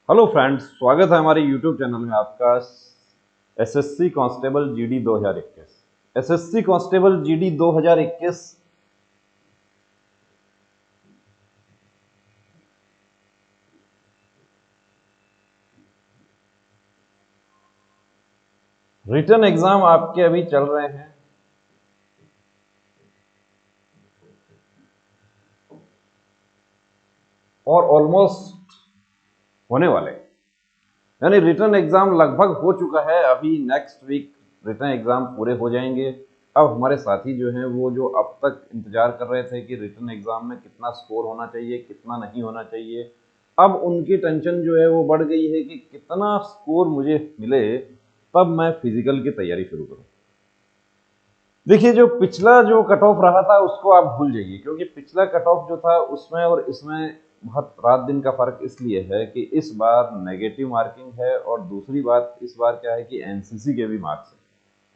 Hello friends, स्वागत है हमारे यूट्यूब चैनल में आपका। SSC constable GD 2021। SSC constable GD 2021 written exam आपके अभी चल रहे हैं और ऑलमोस्ट होने वाले, यानी रिटन एग्जाम लगभग हो चुका है। अभी नेक्स्ट वीक रिटन एग्जाम पूरे हो जाएंगे। अब हमारे साथी जो हैं वो जो अब तक इंतजार कर रहे थे कि रिटन एग्जाम में कितना स्कोर होना चाहिए, कितना नहीं होना चाहिए, अब उनकी टेंशन जो है वो बढ़ गई है कि कितना स्कोर मुझे मिले तब मैं फिजिकल की तैयारी शुरू करूं। देखिए, जो पिछला जो कट ऑफ रहा था उसको आप भूल जाइए, क्योंकि पिछला कट ऑफ जो था उसमें और इसमें बहुत रात दिन का फर्क इसलिए है कि इस बार नेगेटिव मार्किंग है, और दूसरी बात इस बार क्या है कि एनसीसी के भी मार्क्स हैं।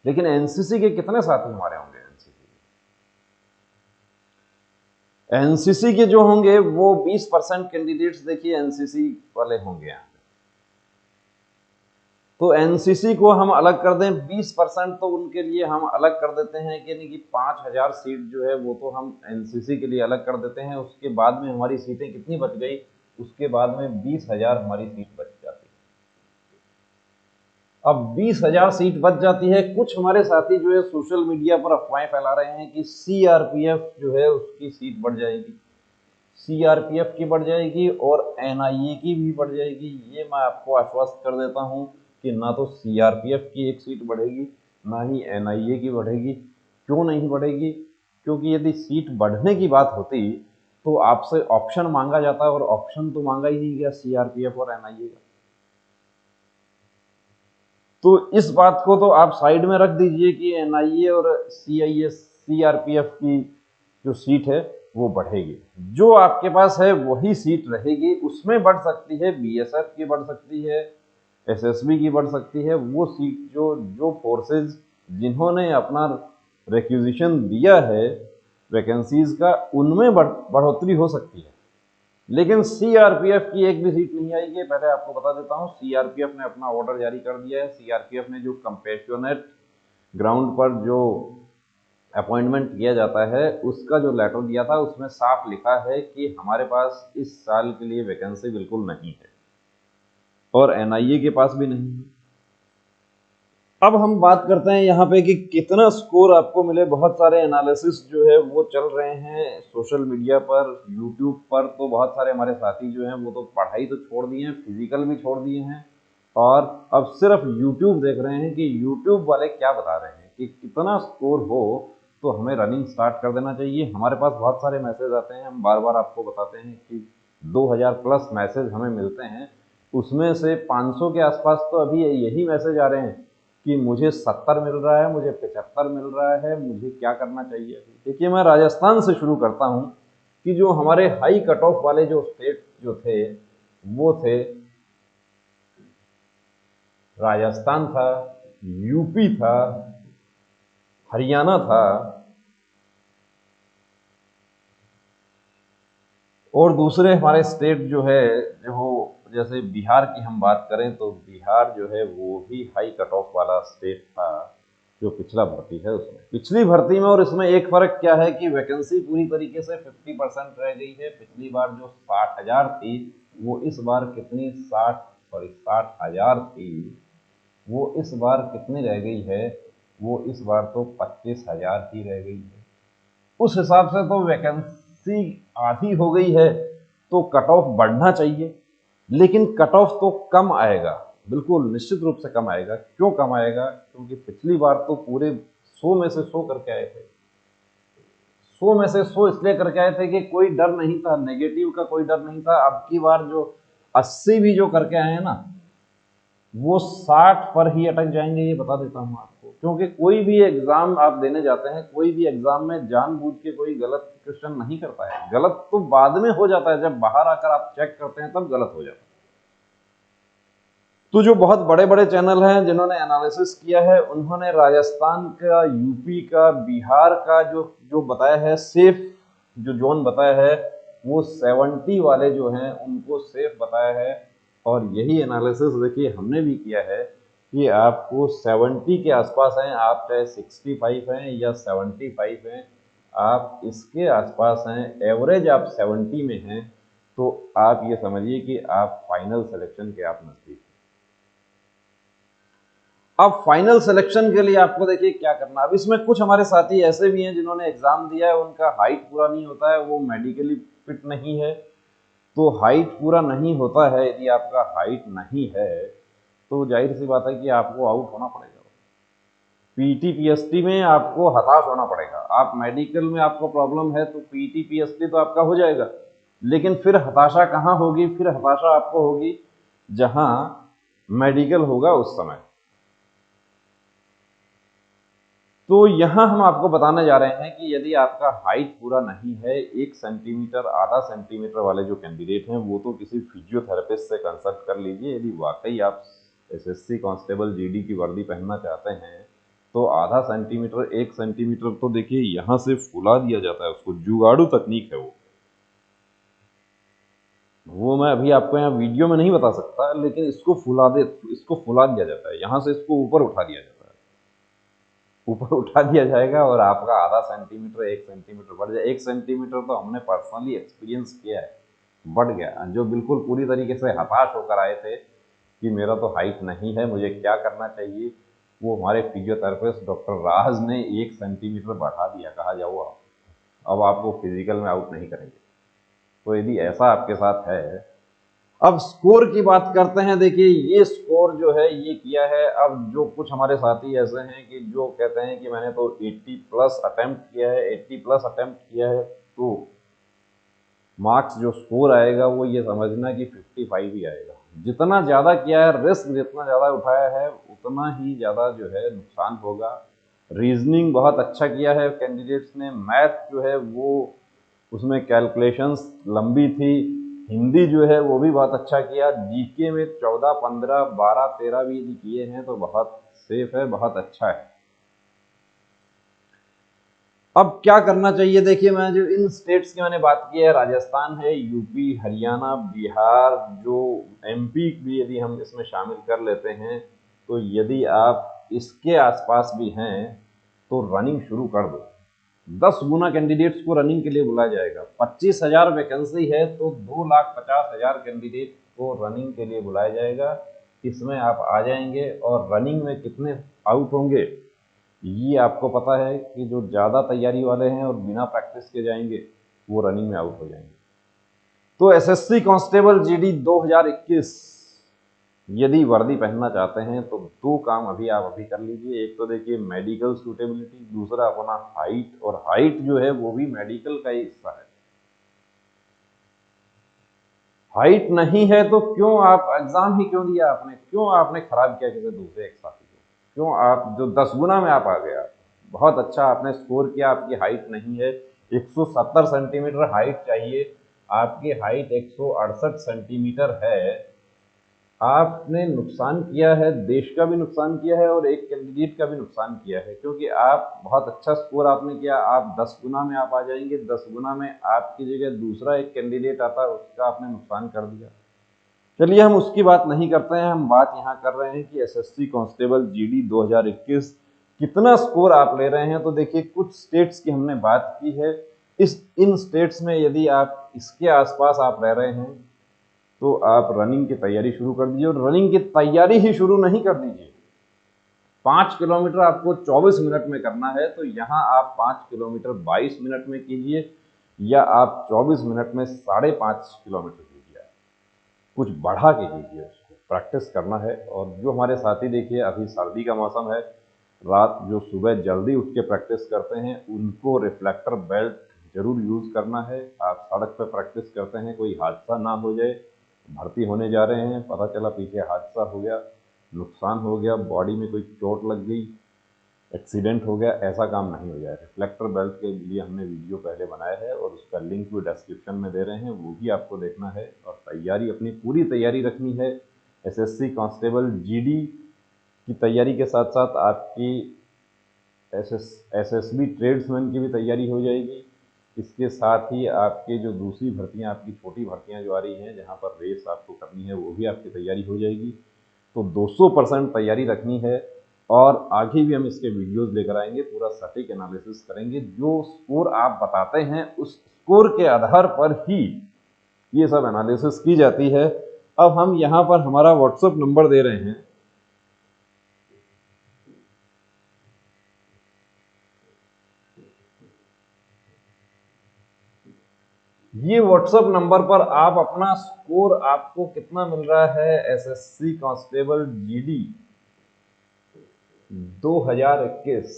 लेकिन एनसीसी के कितने साथी हमारे होंगे? एनसीसी के जो होंगे वो 20% कैंडिडेट्स देखिए एनसीसी वाले होंगे। तो एनसीसी को हम अलग कर दें 20%, तो उनके लिए हम अलग कर देते हैं कि नहीं कि 5000 सीट जो है वो तो हम एनसीसी के लिए अलग कर देते हैं। उसके बाद में हमारी सीटें कितनी बच गई? उसके बाद में 20,000 हमारी सीट बच जाती है। अब 20,000 सीट बच जाती है। कुछ हमारे साथी जो है सोशल मीडिया पर अफवाहें फैला रहे हैं कि सीआरपीएफ जो है उसकी सीट बढ़ जाएगी, सीआरपीएफ की बढ़ जाएगी और एनआईए की भी बढ़ जाएगी। ये मैं आपको आश्वस्त कर देता हूं कि ना तो सीआरपीएफ की एक सीट बढ़ेगी, ना ही एनआईए की बढ़ेगी। क्यों नहीं बढ़ेगी? क्योंकि यदि सीट बढ़ने की बात होती तो आपसे ऑप्शन मांगा जाता, और ऑप्शन तो मांगा ही नहीं गया सीआरपीएफ और एनआईए का। तो इस बात को तो आप साइड में रख दीजिए कि एनआईए और सीआरपीएफ की जो सीट है वो बढ़ेगी। जो आपके पास है वही सीट रहेगी। उसमें बढ़ सकती है, बीएसएफ की बढ़ सकती है, एसएसबी की बढ़ सकती है। वो सीट जो जो फोर्सेज जिन्होंने अपना रिक्विजिशन दिया है वैकेंसीज का, उनमें बढ़ोतरी हो सकती है। लेकिन सीआरपीएफ की एक भी सीट नहीं आएगी। पहले आपको बता देता हूं, सीआरपीएफ ने अपना ऑर्डर जारी कर दिया है। सीआरपीएफ ने जो कंपैशनेट ग्राउंड पर जो अपॉइंटमेंट किया जाता है उसका जो लेटर दिया था उसमें साफ लिखा है कि हमारे पास इस साल के लिए वैकेंसी बिल्कुल नहीं है, और एनआईए के पास भी नहीं है। अब हम बात करते हैं यहाँ पे कि कितना स्कोर आपको मिले। बहुत सारे एनालिसिस जो है वो चल रहे हैं सोशल मीडिया पर, यूट्यूब पर। तो बहुत सारे हमारे साथी जो हैं वो तो पढ़ाई तो छोड़ दिए हैं, फिजिकल भी छोड़ दिए हैं, और अब सिर्फ यूट्यूब देख रहे हैं कि यूट्यूब वाले क्या बता रहे हैं कि कितना स्कोर हो तो हमें रनिंग स्टार्ट कर देना चाहिए। हमारे पास बहुत सारे मैसेज आते हैं, हम बार बार आपको बताते हैं कि 2000 प्लस मैसेज हमें मिलते हैं। उसमें से 500 के आसपास तो अभी यही मैसेज आ रहे हैं कि मुझे 70 मिल रहा है, मुझे 75 मिल रहा है, मुझे क्या करना चाहिए। देखिए, मैं राजस्थान से शुरू करता हूं कि जो हमारे हाई कट ऑफ वाले जो स्टेट जो थे वो थे, राजस्थान था, यूपी था, हरियाणा था, और दूसरे हमारे स्टेट जो है जो जैसे बिहार की हम बात करें तो बिहार जो है वो भी हाई कट ऑफ वाला स्टेट था जो पिछला भर्ती है उसमें। पिछली भर्ती में और इसमें एक फर्क क्या है कि वैकेंसी पूरी तरीके से 50% रह गई है। पिछली बार जो 60,000 थी वो इस बार कितनी 60,000 थी, वो इस बार कितनी रह गई है? वो इस बार तो 25,000 ही रह गई है। उस हिसाब से तो वैकेंसी आधी हो गई है, तो कट ऑफ बढ़ना चाहिए। लेकिन कट ऑफ तो कम आएगा, बिल्कुल निश्चित रूप से कम आएगा। क्यों कम आएगा? क्योंकि पिछली बार तो पूरे 100 में से 100 करके आए थे। 100 में से 100 इसलिए करके आए थे कि कोई डर नहीं था, नेगेटिव का कोई डर नहीं था। अब की बार जो 80 भी जो करके आए हैं ना, वो 60 पर ही अटक जाएंगे, ये बता देता हूं आपको। क्योंकि कोई भी एग्जाम आप देने जाते हैं, कोई भी एग्जाम में जानबूझ के कोई गलत क्वेश्चन नहीं करता है। गलत तो बाद में हो जाता है, जब बाहर आकर आप चेक करते हैं तब गलत हो जाता है। तो जो बहुत बड़े बड़े चैनल हैं जिन्होंने एनालिसिस किया है, उन्होंने राजस्थान का, यूपी का, बिहार का जो जो बताया है, सेफ जो जोन बताया है, वो 70 वाले जो हैं उनको सेफ बताया है। और यही एनालिसिस देखिए हमने भी किया है कि आपको 70 के आसपास हैं, आप चाहे 65 हैं या 75 हैं, आप इसके आसपास हैं, एवरेज आप 70 में हैं, तो आप ये समझिए कि आप फाइनल सिलेक्शन के आप नजदीक। अब फाइनल सिलेक्शन के लिए आपको देखिए क्या करना। अब इसमें कुछ हमारे साथी ऐसे भी हैं जिन्होंने एग्जाम दिया है, उनका हाइट पूरा नहीं होता है, वो मेडिकली फिट नहीं है, तो हाइट पूरा नहीं होता है। यदि आपका हाइट नहीं है तो जाहिर सी बात है कि आपको आउट होना पड़ेगा। पीटी पीएसटी में आपको हताश होना पड़ेगा। आप मेडिकल में आपको प्रॉब्लम है तो पीटी पीएसटी तो आपका हो जाएगा, लेकिन फिर हताशा कहाँ होगी? फिर हताशा आपको होगी जहां मेडिकल होगा उस समय। तो यहां हम आपको बताने जा रहे हैं कि यदि आपका हाइट पूरा नहीं है, 1 सेंटीमीटर आधा सेंटीमीटर वाले जो कैंडिडेट हैं वो तो किसी फिजियोथेरेपिस्ट से कंसल्ट कर लीजिए। यदि वाकई आप एसएससी कांस्टेबल जीडी की वर्दी पहनना चाहते हैं तो आधा सेंटीमीटर 1 सेंटीमीटर तो देखिए यहां से फुला दिया जाता है, उसको जुगाड़ू तकनीक है वो मैं अभी आपको यहाँ वीडियो में नहीं बता सकता, लेकिन इसको फुला दिया जाता है, यहाँ से इसको ऊपर उठा दिया जाता है, ऊपर उठा दिया जाएगा और आपका आधा सेंटीमीटर 1 सेंटीमीटर बढ़ जाए। 1 सेंटीमीटर तो हमने पर्सनली एक्सपीरियंस किया है, बढ़ गया। जो बिल्कुल पूरी तरीके से हताश होकर आए थे कि मेरा तो हाइट नहीं है, मुझे क्या करना चाहिए, वो हमारे फिजियोथेरेपिस्ट डॉक्टर राज ने 1 सेंटीमीटर बढ़ा दिया, कहा जाओ आप अब आपको फिजिकल में आउट नहीं करेंगे। तो यदि ऐसा आपके साथ है, अब स्कोर की बात करते हैं। देखिए ये स्कोर जो है ये किया है। अब जो कुछ हमारे साथी ऐसे हैं कि जो कहते हैं कि मैंने तो 80 प्लस अटेम्प्ट किया है, 80 प्लस अटेम्प्ट किया है, तो मार्क्स जो स्कोर आएगा वो ये समझना कि 55 ही आएगा। जितना ज़्यादा किया है, रिस्क जितना ज़्यादा उठाया है, उतना ही ज़्यादा जो है नुकसान होगा। रीजनिंग बहुत अच्छा किया है कैंडिडेट्स ने, मैथ जो है वो उसमें कैलकुलेशंस लंबी थी, हिंदी जो है वो भी बहुत अच्छा किया, जीके में 14, 15, 12, 13 भी यदि किए हैं तो बहुत सेफ है, बहुत अच्छा है। अब क्या करना चाहिए? देखिए मैं जो इन स्टेट्स की मैंने बात की है, राजस्थान है, यूपी, हरियाणा, बिहार, जो एमपी भी यदि हम इसमें शामिल कर लेते हैं, तो यदि आप इसके आसपास भी हैं तो रनिंग शुरू कर दो। 10 गुना कैंडिडेट्स को रनिंग के लिए बुलाया जाएगा। 25,000 वैकेंसी है तो 2,50,000 कैंडिडेट को रनिंग के लिए बुलाया जाएगा। इसमें आप आ जाएंगे और रनिंग में कितने आउट होंगे ये आपको पता है कि जो ज़्यादा तैयारी वाले हैं और बिना प्रैक्टिस के जाएंगे वो रनिंग में आउट हो जाएंगे। तो एसएससी कांस्टेबल जीडी 2021 यदि वर्दी पहनना चाहते हैं तो 2 काम आप अभी कर लीजिए। एक तो देखिए मेडिकल सूटेबिलिटी, दूसरा अपना हाइट, और हाइट जो है वो भी मेडिकल का ही हिस्सा है। हाइट नहीं है तो क्यों आप एग्जाम ही क्यों दिया आपने, क्यों आपने खराब किया किसी दूसरे एक साथी को, क्यों आप जो 10 गुना में आप आ गया, बहुत अच्छा आपने स्कोर किया, आपकी हाइट नहीं है, 170 सेंटीमीटर हाइट चाहिए, आपकी हाइट 168 सेंटीमीटर है, आपने नुकसान किया है, देश का भी नुकसान किया है और एक कैंडिडेट का भी नुकसान किया है, क्योंकि आप बहुत अच्छा स्कोर आपने किया, आप 10 गुना में आप आ जाएंगे, 10 गुना में आपकी जगह दूसरा एक कैंडिडेट आता है, उसका आपने नुकसान कर दिया। चलिए हम उसकी बात नहीं करते हैं, हम बात यहाँ कर रहे हैं कि एसएससी कांस्टेबल जीडी 2021 कितना स्कोर आप ले रहे हैं। तो देखिए कुछ स्टेट्स की हमने बात की है, इन स्टेट्स में यदि आप इसके आसपास आप रह रहे हैं तो आप रनिंग की तैयारी शुरू कर दीजिए, और रनिंग की तैयारी ही शुरू नहीं कर दीजिए। 5 किलोमीटर आपको 24 मिनट में करना है तो यहाँ आप 5 किलोमीटर 22 मिनट में कीजिए, या आप 24 मिनट में 5.5 किलोमीटर कीजिए, कुछ बढ़ा के कीजिए, उसको प्रैक्टिस करना है। और जो हमारे साथी देखिए अभी सर्दी का मौसम है, रात जो सुबह जल्दी उठ के प्रैक्टिस करते हैं उनको रिफ्लेक्टर बेल्ट जरूर यूज़ करना है। आप सड़क पर प्रैक्टिस करते हैं, कोई हादसा ना हो जाए, भर्ती होने जा रहे हैं, पता चला पीछे हादसा हो गया, नुकसान हो गया, बॉडी में कोई चोट लग गई, एक्सीडेंट हो गया, ऐसा काम नहीं हो जाए। रिफ्लेक्टर बेल्ट के लिए हमने वीडियो पहले बनाया है और उसका लिंक भी डिस्क्रिप्शन में दे रहे हैं, वो भी आपको देखना है। और तैयारी, अपनी पूरी तैयारी रखनी है। एसएससी कांस्टेबल जीडी की तैयारी के साथ साथ आपकी एसएसबी ट्रेड्समैन की भी तैयारी हो जाएगी। इसके साथ ही आपके जो दूसरी भर्तियां, आपकी छोटी भर्तियां जो आ रही हैं, जहां पर रेस आपको करनी है, वो भी आपकी तैयारी हो जाएगी। तो 200% तैयारी रखनी है और आगे भी हम इसके वीडियोस लेकर आएंगे, पूरा सटीक एनालिसिस करेंगे। जो स्कोर आप बताते हैं उस स्कोर के आधार पर ही ये सब एनालिसिस की जाती है। अब हम यहाँ पर हमारा व्हाट्सएप नंबर दे रहे हैं। ये व्हाट्सएप नंबर पर आप अपना स्कोर, आपको कितना मिल रहा है एसएससी कांस्टेबल जीडी 2021,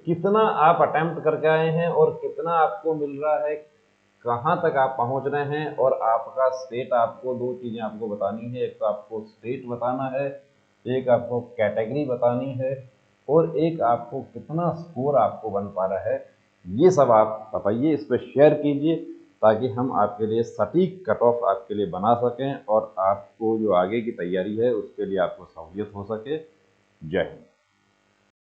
कितना आप अटेम्प्ट करके आए हैं और कितना आपको मिल रहा है, कहाँ तक आप पहुंच रहे हैं, और आपका स्टेट, आपको दो चीज़ें आपको बतानी है। एक तो आपको स्टेट बताना है, एक आपको कैटेगरी बतानी है, और एक आपको कितना स्कोर आपको बन पा रहा है। ये सब आप बताइए, इस पर शेयर कीजिए, ताकि हम आपके लिए सटीक कट ऑफ आपके लिए बना सकें और आपको जो आगे की तैयारी है उसके लिए आपको सहूलियत हो सके। जय हिंद।